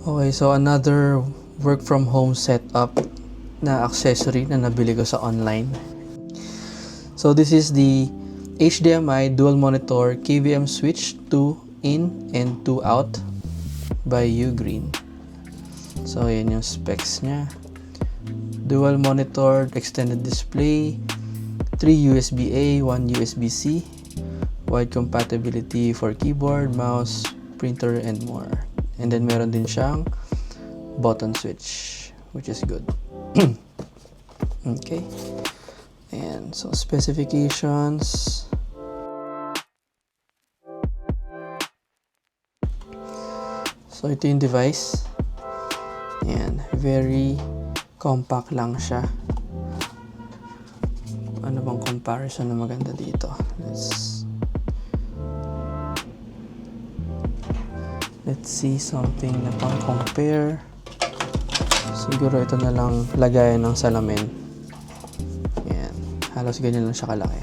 Okay, so another work from home setup na accessory na nabili ko sa online. So this is the HDMI dual monitor KVM switch 2 in and 2 out by Ugreen. So yan yung specs niya. Dual monitor, extended display, 3 USB-A, 1 USB-C, wide compatibility for keyboard, mouse, printer, and more. And then meron din siyang button switch, which is good. Okay. And so specifications. So ito yung device. And very compact lang siya. Ano bang comparison na maganda dito? Let's see something na pang compare. Siguro ito na lang lagayan ng salamin. Yan. Halos ganyan lang siya kalaki.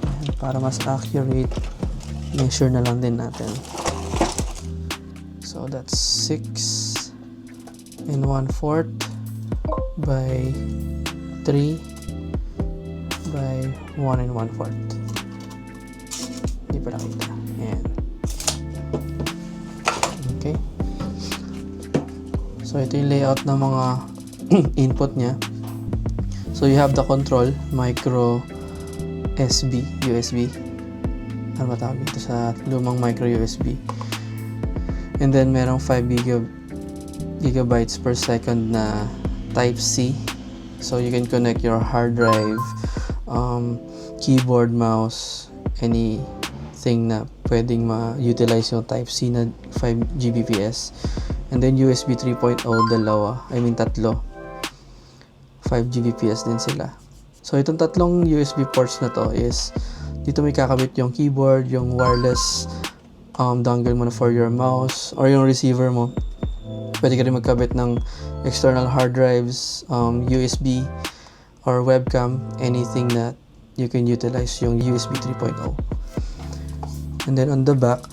Yan. Para mas accurate, measure na lang din natin. So that's 6 and 1/4 by 3 by 1 and 1/4. Hindi pala kita. Yan. Okay. So ito yung layout ng mga input niya. So you have the control, micro USB. Ano ba tawag dito sa lumang micro USB? And then merong 5 gigabytes per second na type C. So you can connect your hard drive, keyboard, mouse, anything na pwedeng ma-utilize yung type C na 5 Gbps. And then USB 3.0 tatlo. 5 Gbps din sila. So itong tatlong USB ports na to is dito may kakabit yung keyboard, yung wireless dongle mo for your mouse or yung receiver mo. Pwede ka rin magkabit ng external hard drives, USB or webcam, anything that you can utilize yung USB 3.0. And then on the back,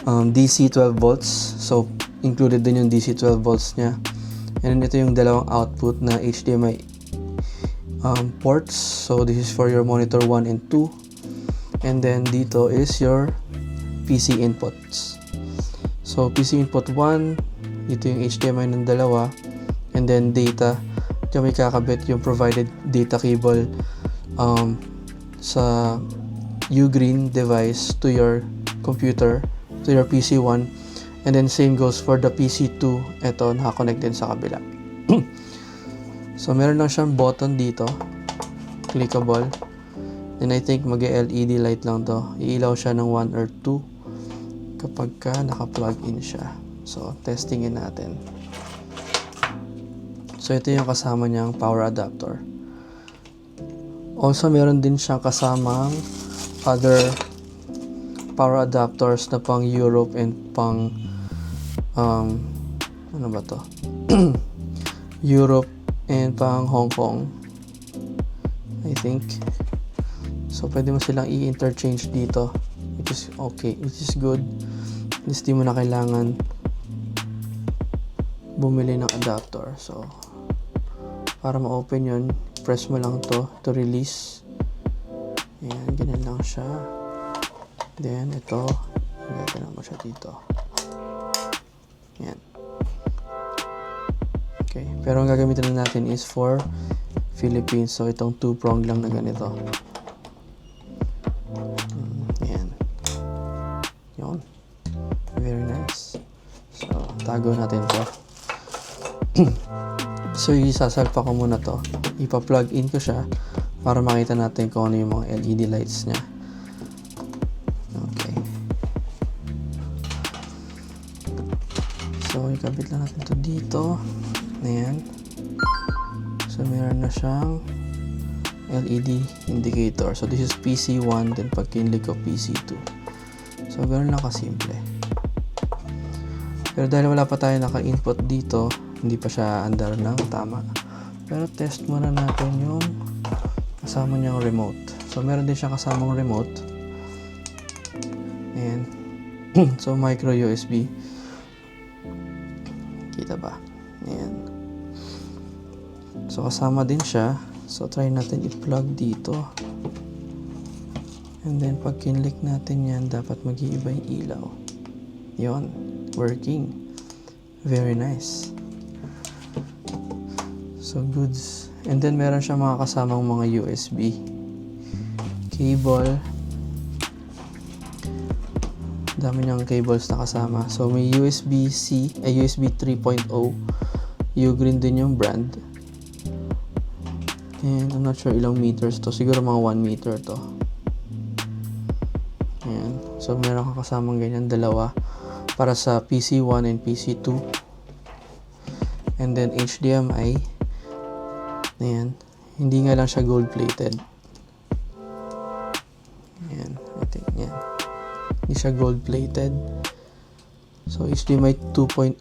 DC 12 volts. So included din yung DC 12 volts niya. And then ito yung dalawang output na HDMI ports. So this is for your monitor 1 and 2. And then dito is your PC inputs. So PC input 1, ito yung HDMI ng dalawa. And then data, ito may kakabit yung provided data cable sa Ugreen device to your computer, to your PC1. And then same goes for the PC2. Ito, nakakonect din sa kabila. So meron lang siyang button dito, clickable. And I think mag-LED light lang to. Iilaw siya ng 1 or 2 kapag ka naka-plug in siya. So testingin natin. So ito yung kasama niyang power adapter. Also meron din siyang kasamang other power adapters na pang Europe and pang ano ba to? Europe and pang Hong Kong, I think. So pwede mo silang i-interchange dito, which is okay, which is good. At least di mo na kailangan bumili ng adapter. So para ma-open yun, press mo lang to release. Ayan, ganyan lang siya. Then ito, gagana mo siya dito. Ayan. Okay, pero ang gagamitin na natin is for Philippines. So itong 2-prong lang na ganito. Ayan. Yun. Very nice. So tago natin to. So isasalpa ko muna to. Ipa-plug in ko siya para makita natin kung ano yung mga LED lights niya. Okay. So ikabit lang natin to dito. Ayan. So meron na siyang LED indicator. So this is PC1, then pag kinlik ko PC2. So ganoon lang kasimple. Pero dahil wala pa tayo naka-input dito, hindi pa siya andar ng tama. Pero test muna natin yung kasama niyang remote. So meron din siya kasamang remote. Ayan. So, micro USB. Kita ba? Ayan. So, kasama din siya. So, try natin i-plug dito. And then, pag kinlik natin yan, dapat mag-iiba yung ilaw. Yun. Working. Very nice. So, goods. And then, meron siya mga kasamang mga USB. Cable. Dami niyang cables na kasama. So, may USB-C, USB 3.0. Ugreen din yung brand. And I'm not sure ilang meters to. Siguro mga 1 meter to. Ayan. So, meron ka kasamang ganyan, dalawa. Para sa PC1 and PC2. And then, HDMI. Ayan. Hindi nga lang siya gold-plated. Ayan. I think, yan. Hindi siya gold-plated. So, HDMI 2.0.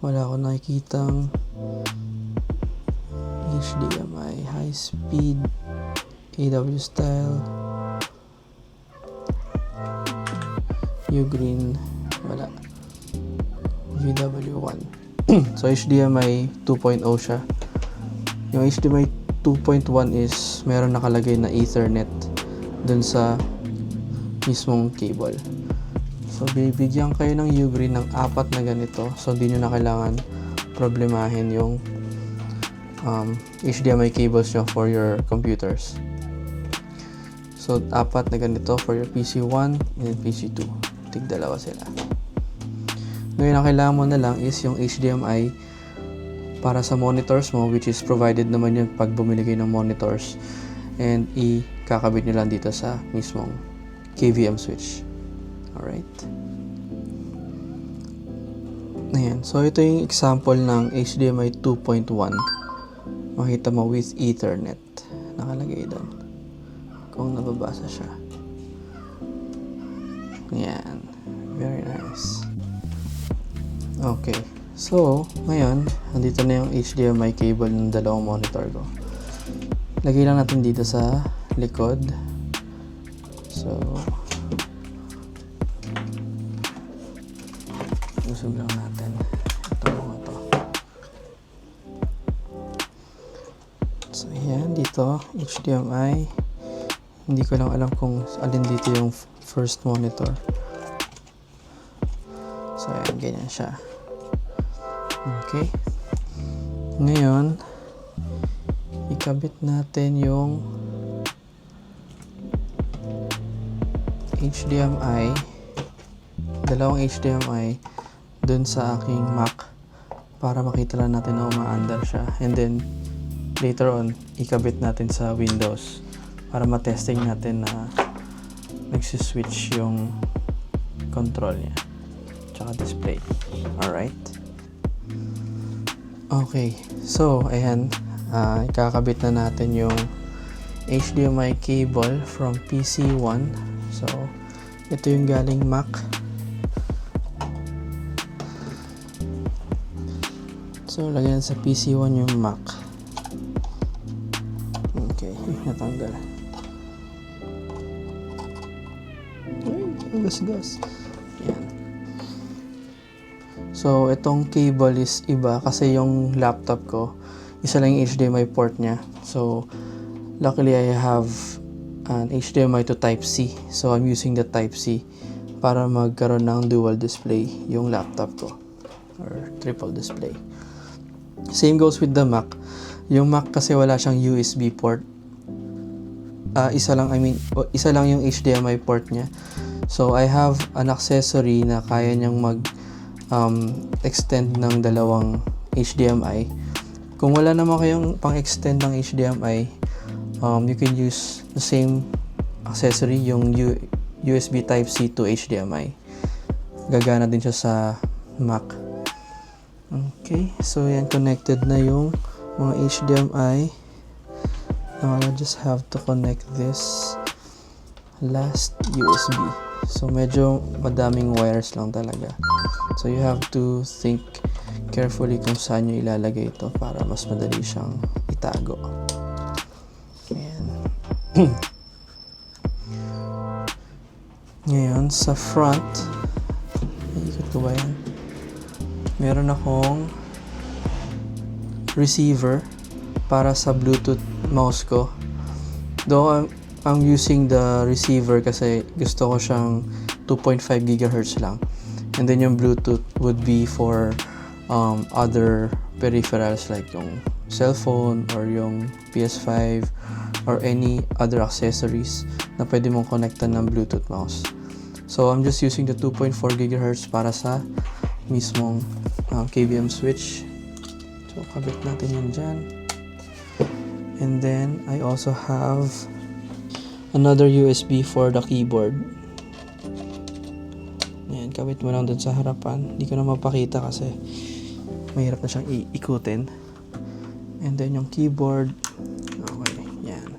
Wala akong nakikitang HDMI high speed AW style Ugreen wala VW1. So HDMI 2.0 siya. Yung HDMI 2.1 is meron nakalagay na Ethernet dun sa mismong cable. So bibigyan kayo ng Ugreen ng 4 na ganito. So hindi nyo na kailangan problemahin yung HDMI cables nyo for your computers. So 4 na ganito for your PC1 and PC2. Tig-dalawa sila. Ngayon ang kailangan mo na lang is yung HDMI para sa monitors mo, which is provided naman yun pag bumili kayo ng monitors, and ikakabit nyo lang dito sa mismong KVM switch. Alright. Ayan. So ito yung example ng HDMI 2.1. Makita mo with Ethernet nakalagay doon kung nababasa siya. Yan, very nice. Okay, so ngayon andito na yung HDMI cable ng dalawang monitor ko. Lagay lang natin dito sa likod. So usog lang natin ito mga to. So yan, dito HDMI. Hindi ko lang alam kung alin dito yung first monitor. So ayan, ganyan siya. Okay. Ngayon ikabit natin yung HDMI, dalawang HDMI dun sa aking Mac para makita lang natin na umaandar siya. And then later on, ikabit natin sa Windows para matesting natin na nagsiswitch yung control niya tsaka display. Alright. Okay. So, ayan. Ikakabit na natin yung HDMI cable from PC1. So, ito yung galing Mac. So, lagyan sa PC1 yung Mac. Okay. Natanggal. Gas. Yan. So, itong cable is iba kasi yung laptop ko, isa lang yung HDMI port niya. So, luckily I have an HDMI to Type-C. So, I'm using the Type-C para magkaroon ng dual display yung laptop ko. Or triple display. Same goes with the Mac. Yung Mac kasi wala siyang USB port. Isa lang yung HDMI port niya. So, I have an accessory na kaya niyang extend ng dalawang HDMI. Kung wala naman kayong pang-extend ng HDMI, you can use the same accessory, yung USB Type-C to HDMI. Gagana din siya sa Mac. Okay, so yan, connected na yung mga HDMI. Now, I just have to connect this last USB. So, medyo madaming wires lang talaga. So, you have to think carefully kung saan nyo ilalagay ito para mas madali siyang itago. Ayan. Ngayon, sa front, ikot ko ba yan? Meron akong receiver para sa Bluetooth mouse ko. Though I'm using the receiver kasi gusto ko siyang 2.5 GHz lang. And then yung Bluetooth would be for other peripherals like yung cellphone or yung PS5 or any other accessories na pwede mong connectan ng Bluetooth mouse. So I'm just using the 2.4 GHz para sa mismong KVM switch. So kabit natin yan dyan. And then I also have another USB for the keyboard. Ayan, kabit mo lang dun sa harapan. Hindi ko na mapakita kasi mahirap na siyang ikutin. And then yung keyboard. Okay, yan.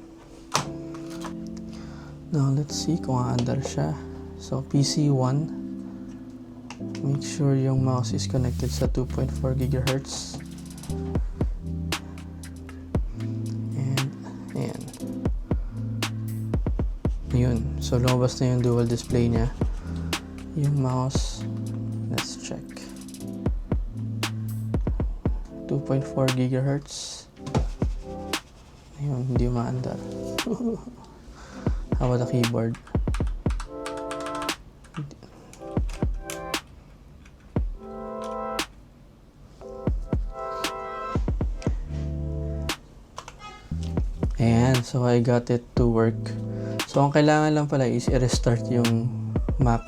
Now let's see kung aandar siya. So PC1. Make sure yung mouse is connected sa 2.4 GHz. And ayan. Yun. So lumabas na yung dual display niya. Yung mouse, let's check. 2.4 GHz. Ayun, hindi maandar. How about the keyboard? Ayan, so I got it to work. So ang kailangan lang pala is i-restart yung Mac.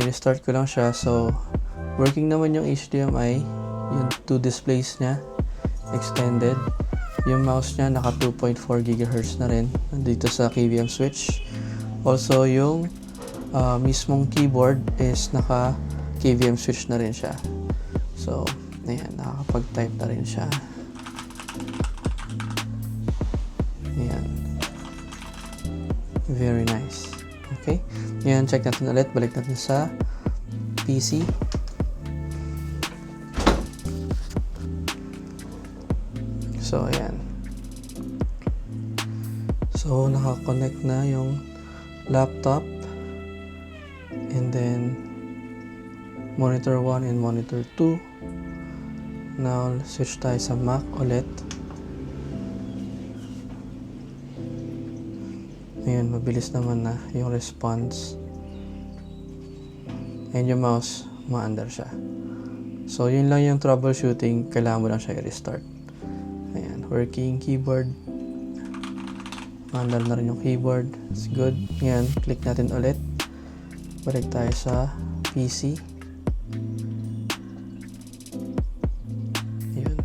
Ni-restart ko lang siya. So working naman yung HDMI, yung two displays niya extended. Yung mouse niya naka 2.4 GHz na rin dito sa KVM switch. Also yung mismong keyboard is naka KVM switch na rin siya. So ayan, nakakapag-type na rin siya. Ayan. Very nice. Okay. Ayan, check natin ulit. Balik natin sa PC. So, ayan. So, naka-connect na yung laptop. And then, monitor 1 and monitor 2. Now, switch tayo sa Mac ulit. Ayan, mabilis naman na yung response. And yung mouse, maandar siya. So, yun lang yung troubleshooting. Kailangan mo lang siya i-restart. Ayan, working keyboard. Maandar na rin yung keyboard. It's good. Ayan, click natin ulit. Balik tayo sa PC. Ayan.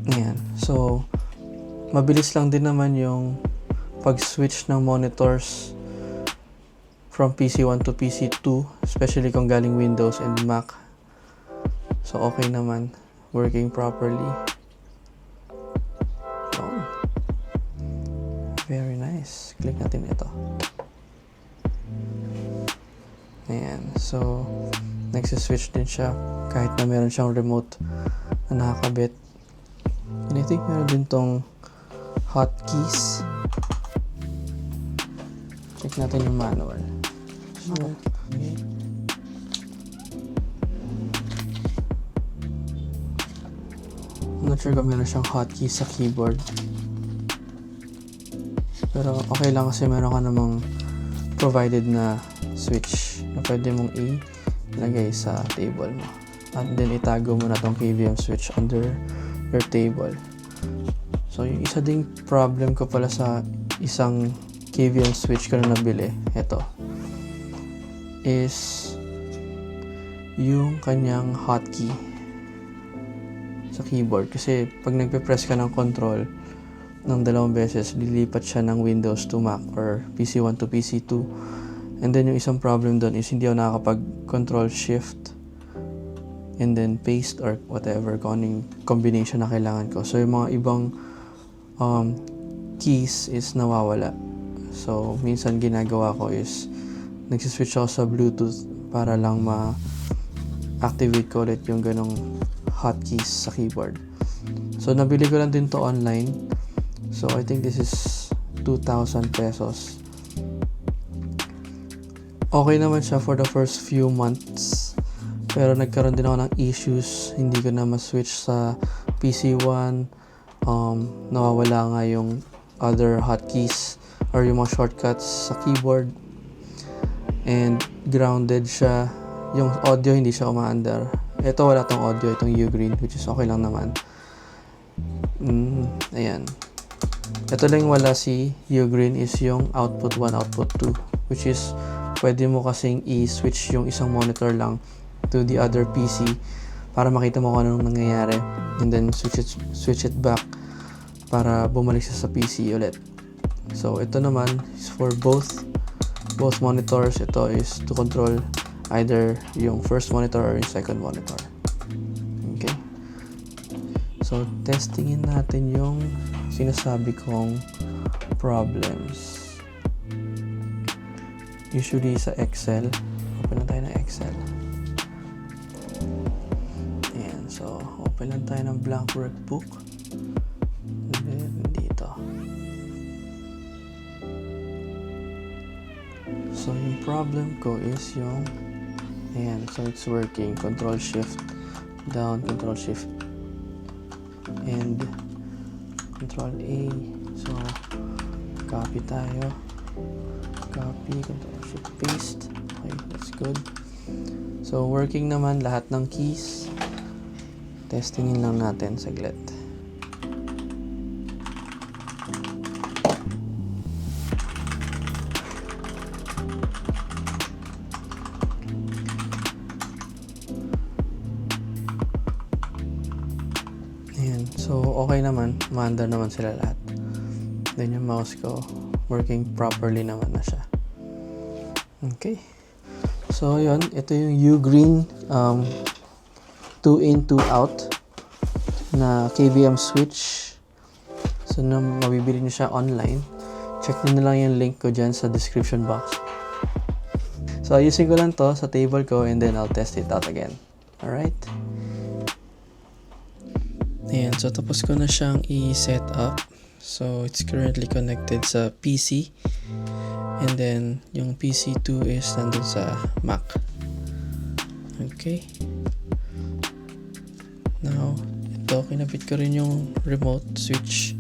Ayan. So, mabilis lang din naman yung pag-switch ng monitors from PC1 to PC2, especially kung galing Windows and Mac. So, okay naman. Working properly. Oh. Very nice. Click natin ito. Ayan. So, nagsi-switch din siya kahit na meron siyang remote na nakakabit. And I think meron din tong hotkeys. Check natin yung manual. So, okay. I'm not sure kung meron siyang hotkeys sa keyboard. Pero okay lang kasi meron ka namang provided na switch na pwede mong ilagay sa table mo. At then itago mo na tong KVM switch under your table. So, yung isa ding problem ko pala sa isang KVM switch ko na nabili, ito, is yung kanyang hotkey sa keyboard. Kasi pag nagpe-press ka ng control ng dalawang beses, lilipat siya ng Windows to Mac or PC1 to PC2. And then yung isang problem doon is hindi ako nakakapag-control shift and then paste or whatever kung anong combination na kailangan ko. So yung mga ibang keys is nawawala. So minsan ginagawa ko is nagsiswitch ako sa Bluetooth para lang ma-activate ko ulit yung ganong hotkeys sa keyboard. So, nabili ko lang din to online. So, I think this is 2,000 pesos. Okay naman siya for the first few months. Pero nagkaroon din ako ng issues. Hindi ko na ma-switch sa PC1. Nawawala nga yung other hotkeys or yung mga shortcuts sa keyboard. And grounded siya. Yung audio hindi siya umaandar. Ito wala tong audio, itong Ugreen, which is okay lang naman. Ayan. Ito lang wala si Ugreen is yung output 1, output 2, which is pwede mo kasing i-switch yung isang monitor lang to the other PC para makita mo kung anong nangyayari, and then switch it back para bumalik siya sa PC ulit. So ito naman is for both monitors. Ito is to control either yung first monitor or yung second monitor. Okay, so testingin natin yung sinasabi kong problems. Usually sa Excel, open lang tayo ng Excel. Ayan, so open lang tayo ng blank workbook. And then dito. So yung problem ko is yung, ayan, so it's working. Control Shift down, Control Shift and Control A. So copy tayo. Copy, Control Shift, paste. Okay, that's good. So working naman lahat ng keys. Testingin lang natin saglit. Ayan, so okay naman, maandar naman sila lahat. Then yung mouse ko working properly naman na siya. Okay. So yun, ito yung Ugreen 2 in 2 out na KVM switch. So na mabibili niyo siya online. Check niyo na lang yung link ko dyan sa description box. So ayusin ko lang to sa table ko and then I'll test it out again. Alright? Ayan, so tapos ko na siyang i-set up. So it's currently connected sa PC. And then yung PC2 is nandun sa Mac. Okay. Now, ito, kinabit ko rin yung remote switch.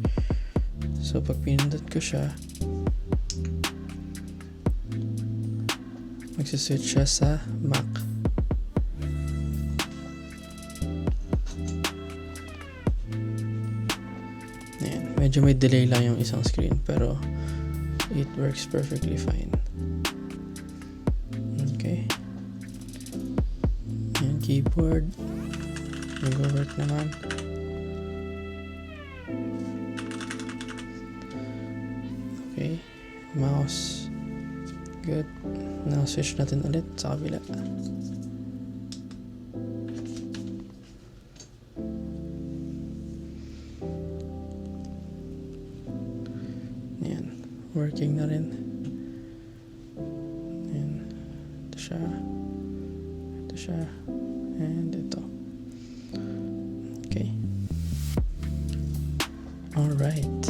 So pag pinindot ko siya, magsiswitch siya sa Mac. Ayan, medyo may delay lang yung isang screen pero it works perfectly fine. Okay. Ayan, keyboard. Nag-work naman. Okay. Mouse. Good. Now switch natin ulit sa kabila. Ayan. Working na rin. Ayan. Ito siya. Ito siya. And ito. Okay. Alright.